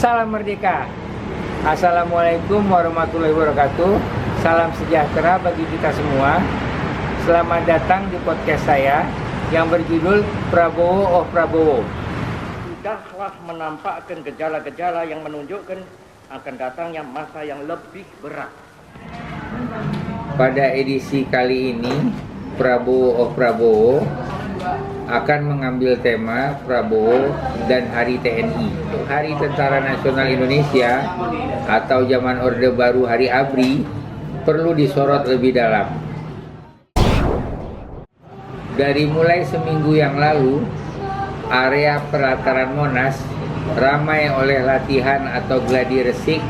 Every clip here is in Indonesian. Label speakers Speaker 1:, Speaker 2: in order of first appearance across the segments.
Speaker 1: Salam merdeka. Assalamualaikum warahmatullahi wabarakatuh. Salam sejahtera bagi kita semua. Selamat datang di podcast saya yang berjudul Prabowo of Prabowo.
Speaker 2: Sudahlah menampakkan gejala-gejala yang menunjukkan akan datangnya masa yang lebih berat.
Speaker 1: Pada edisi kali ini, Prabowo of Prabowo akan mengambil tema Prabowo dan Hari TNI. Hari Tentara Nasional Indonesia atau zaman Orde Baru Hari ABRI perlu disorot lebih dalam. Dari mulai seminggu yang lalu, area pelataran Monas ramai oleh latihan atau gladi resik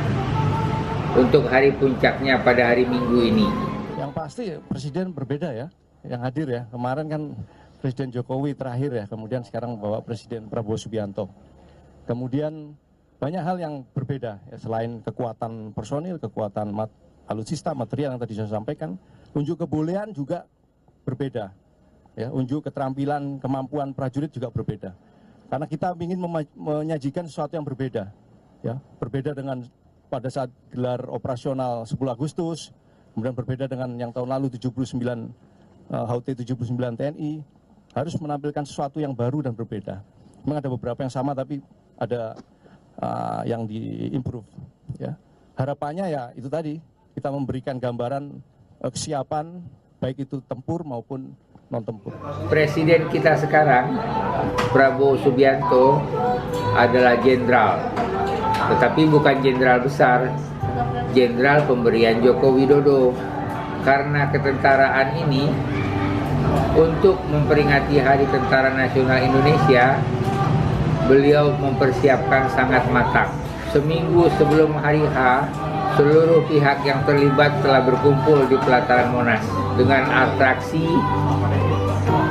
Speaker 1: untuk hari puncaknya pada hari Minggu ini.
Speaker 3: Yang pasti Presiden berbeda ya, yang hadir ya. Kemarin kan Presiden Jokowi terakhir ya, kemudian sekarang bawa Presiden Prabowo Subianto. Kemudian banyak hal yang berbeda ya, selain kekuatan personil, kekuatan alutsista, material yang tadi saya sampaikan, unjuk kebolehan juga berbeda. Ya, unjuk keterampilan, kemampuan prajurit juga berbeda. Karena kita ingin menyajikan sesuatu yang berbeda. Ya, berbeda dengan pada saat gelar operasional 10 Agustus, kemudian berbeda dengan yang tahun lalu 79 HUT 79 TNI. Harus menampilkan sesuatu yang baru dan berbeda. Memang ada beberapa yang sama tapi ada yang diimprove. Ya. Harapannya ya itu tadi, kita memberikan gambaran kesiapan baik itu tempur maupun non-tempur.
Speaker 1: Presiden kita sekarang, Prabowo Subianto, adalah jenderal. Tetapi bukan jenderal besar, jenderal pemberian Joko Widodo. Karena ketentaraan ini, untuk memperingati Hari Tentara Nasional Indonesia, beliau mempersiapkan sangat matang. Seminggu sebelum hari H, seluruh pihak yang terlibat telah berkumpul di pelataran Monas dengan atraksi,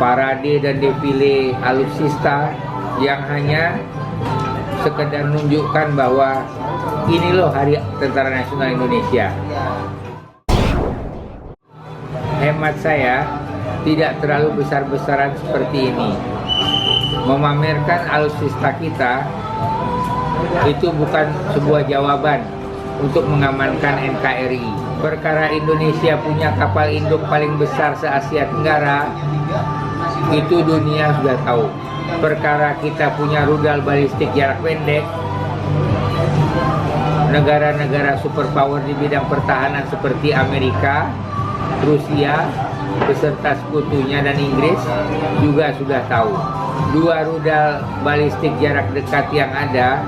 Speaker 1: parade dan defile alutsista yang hanya sekedar menunjukkan bahwa ini loh Hari Tentara Nasional Indonesia. Hemat saya, tidak terlalu besar-besaran seperti ini. Memamerkan alutsista kita itu bukan sebuah jawaban untuk mengamankan NKRI. Perkara Indonesia punya kapal induk paling besar se-Asia Tenggara, itu dunia sudah tahu. Perkara kita punya rudal balistik jarak pendek, negara-negara superpower di bidang pertahanan seperti Amerika, Rusia, beserta sekutunya dan Inggris juga sudah tahu. Dua rudal balistik jarak dekat yang ada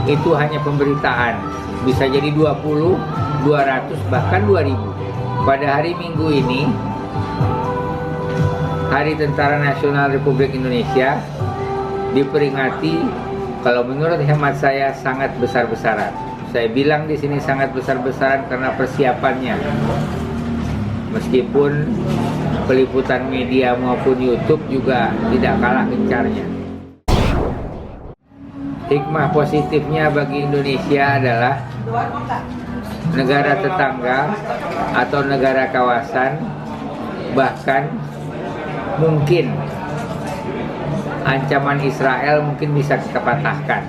Speaker 1: itu hanya pemberitaan. Bisa jadi 20, 200, bahkan 2000. Pada hari Minggu ini, Hari Tentara Nasional Republik Indonesia diperingati, kalau menurut hemat saya, sangat besar-besaran. Saya bilang di sini sangat besar-besaran karena persiapannya. Meskipun peliputan media maupun YouTube juga tidak kalah gencarnya. Hikmah positifnya bagi Indonesia adalah negara tetangga atau negara kawasan, bahkan mungkin ancaman Israel mungkin bisa kita patahkan.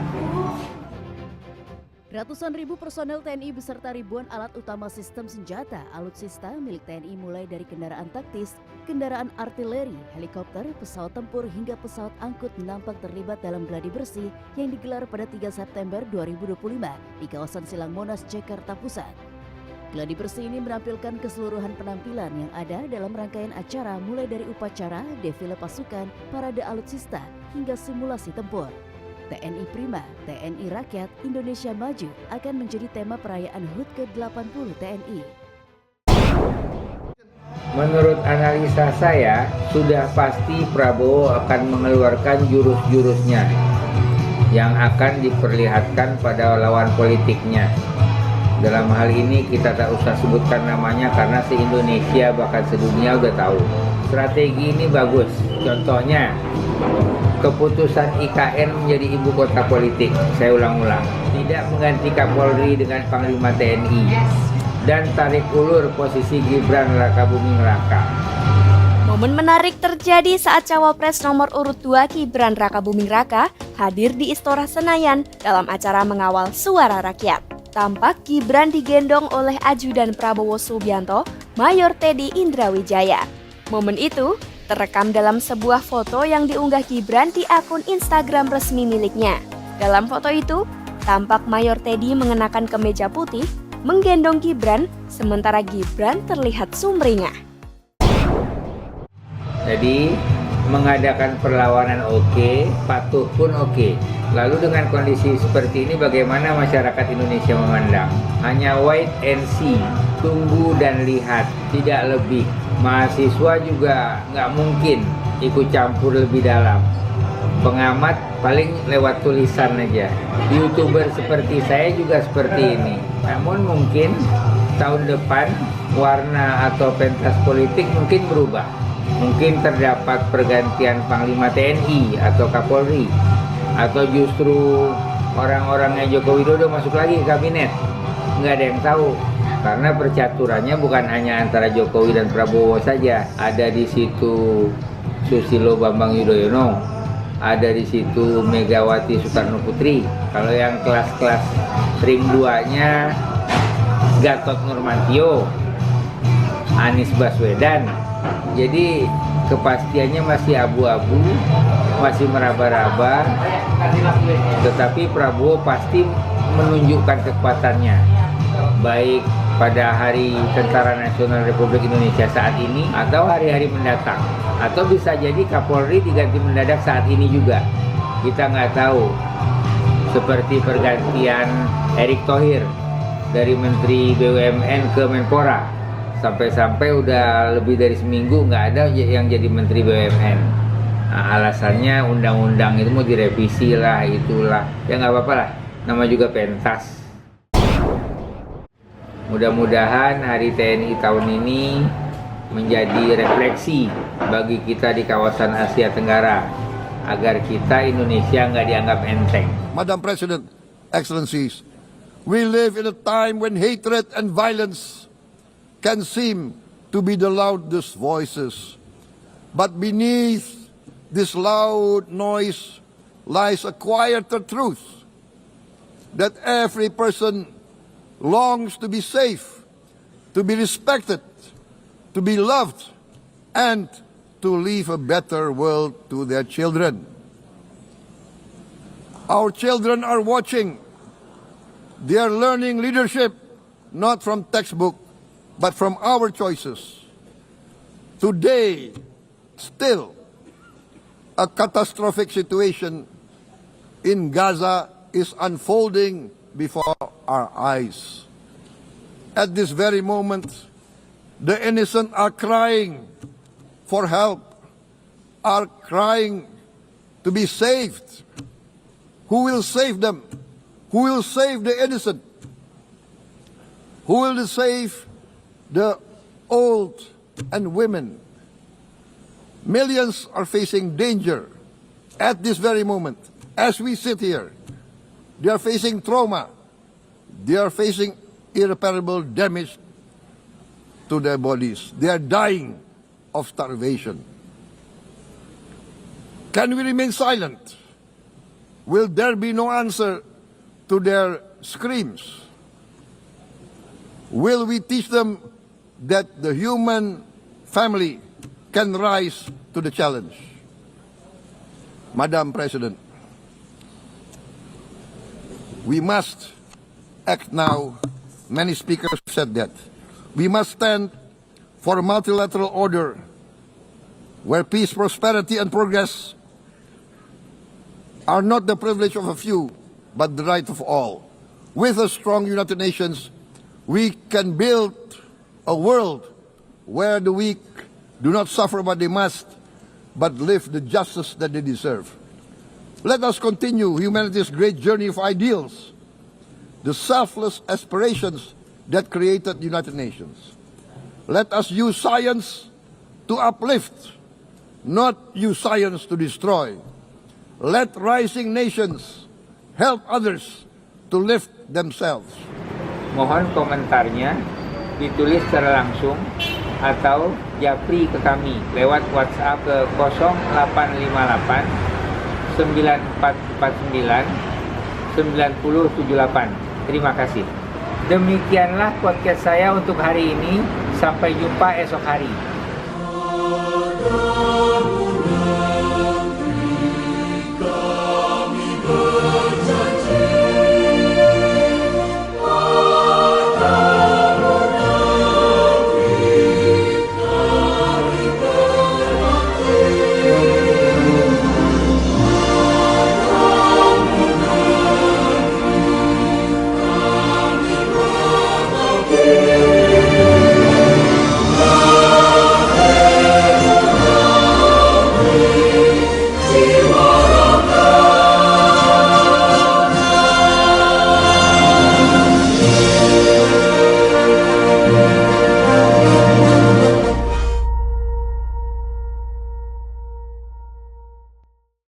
Speaker 4: Ratusan ribu personel TNI beserta ribuan alat utama sistem senjata alutsista milik TNI mulai dari kendaraan taktis, kendaraan artileri, helikopter, pesawat tempur hingga pesawat angkut nampak terlibat dalam gladi bersih yang digelar pada 3 September 2025 di kawasan Silang Monas, Jakarta Pusat. Gladi bersih ini menampilkan keseluruhan penampilan yang ada dalam rangkaian acara mulai dari upacara, defile pasukan, parade alutsista hingga simulasi tempur. TNI Prima, TNI Rakyat, Indonesia Maju akan menjadi tema perayaan HUT ke-80 TNI.
Speaker 1: Menurut analisa saya, sudah pasti Prabowo akan mengeluarkan jurus-jurusnya yang akan diperlihatkan pada lawan politiknya. Dalam hal ini kita tak usah sebutkan namanya karena se-Indonesia bahkan sedunia udah tahu. Strategi ini bagus. Contohnya, keputusan IKN menjadi ibu kota politik. Saya ulang-ulang, tidak mengganti Kapolri dengan Panglima TNI, dan tarik ulur posisi Gibran Rakabuming Raka.
Speaker 5: Momen menarik terjadi saat Cawapres nomor urut 2 Gibran Rakabuming Raka hadir di Istora Senayan dalam acara mengawal suara rakyat. Tampak Gibran digendong oleh ajudan Prabowo Subianto, Mayor Teddy Indrawijaya. Momen itu terekam dalam sebuah foto yang diunggah Gibran di akun Instagram resmi miliknya. Dalam foto itu, tampak Mayor Teddy mengenakan kemeja putih, menggendong Gibran, sementara Gibran terlihat sumringah.
Speaker 1: Jadi mengadakan perlawanan oke, patuh pun oke. Lalu dengan kondisi seperti ini bagaimana masyarakat Indonesia memandang? Hanya wait and see, tunggu dan lihat, tidak lebih. Mahasiswa juga nggak mungkin ikut campur lebih dalam. Pengamat paling lewat tulisan aja. YouTuber seperti saya juga seperti ini. Namun mungkin tahun depan warna atau pentas politik mungkin berubah. Mungkin terdapat pergantian Panglima TNI atau Kapolri, atau justru orang-orangnya Joko Widodo masuk lagi ke kabinet. Nggak ada yang tahu, karena percaturannya bukan hanya antara Jokowi dan Prabowo saja. Ada di situ Susilo Bambang Yudhoyono, ada di situ Megawati Soekarno Putri. Kalau yang kelas-kelas ring 2-nya Gatot Nurmantio, Anies Baswedan. Jadi kepastiannya masih abu-abu, masih meraba-raba, tetapi Prabowo pasti menunjukkan kekuatannya, baik pada Hari Tentara Nasional Republik Indonesia saat ini atau hari-hari mendatang, atau bisa jadi Kapolri diganti mendadak saat ini juga. Kita nggak tahu, seperti pergantian Erick Thohir dari Menteri BUMN ke Menpora. Sampai-sampai udah lebih dari seminggu nggak ada yang jadi Menteri BUMN. Nah, alasannya undang-undang itu mau direvisi lah, itulah. Ya nggak apa-apa lah, nama juga pentas. Mudah-mudahan Hari TNI tahun ini menjadi refleksi bagi kita di kawasan Asia Tenggara, agar kita Indonesia nggak dianggap enteng.
Speaker 6: Madam President, Excellencies, we live in a time when hatred and violence can seem to be the loudest voices. But beneath this loud noise lies a quieter truth, that every person longs to be safe, to be respected, to be loved, and to leave a better world to their children. Our children are watching. They are learning leadership not from textbook, but from our choices. Today, still, a catastrophic situation in Gaza is unfolding before our eyes. At this very moment, the innocent are crying for help, are crying to be saved. Who will save them? Who will save the innocent? Who will save the old and women? Millions are facing danger at this very moment. As we sit here, they are facing trauma. They are facing irreparable damage to their bodies. They are dying of starvation. Can we remain silent? Will there be no answer to their screams? Will we teach them that the human family can rise to the challenge? Madam President, we must act now. Many speakers said that. We must stand for a multilateral order where peace, prosperity, and progress are not the privilege of a few, but the right of all. With a strong United Nations, we can build a world where the weak do not suffer what they must, but live the justice that they deserve. Let us continue humanity's great journey of ideals, the selfless aspirations that created the United Nations. Let us use science to uplift, not use science to destroy. Let rising nations help others to lift themselves.
Speaker 1: Mohon komentarnya ditulis secara langsung atau japri ke kami lewat WhatsApp ke 0858 9449 9078. Terima kasih. Demikianlah podcast saya untuk hari ini. Sampai jumpa esok hari.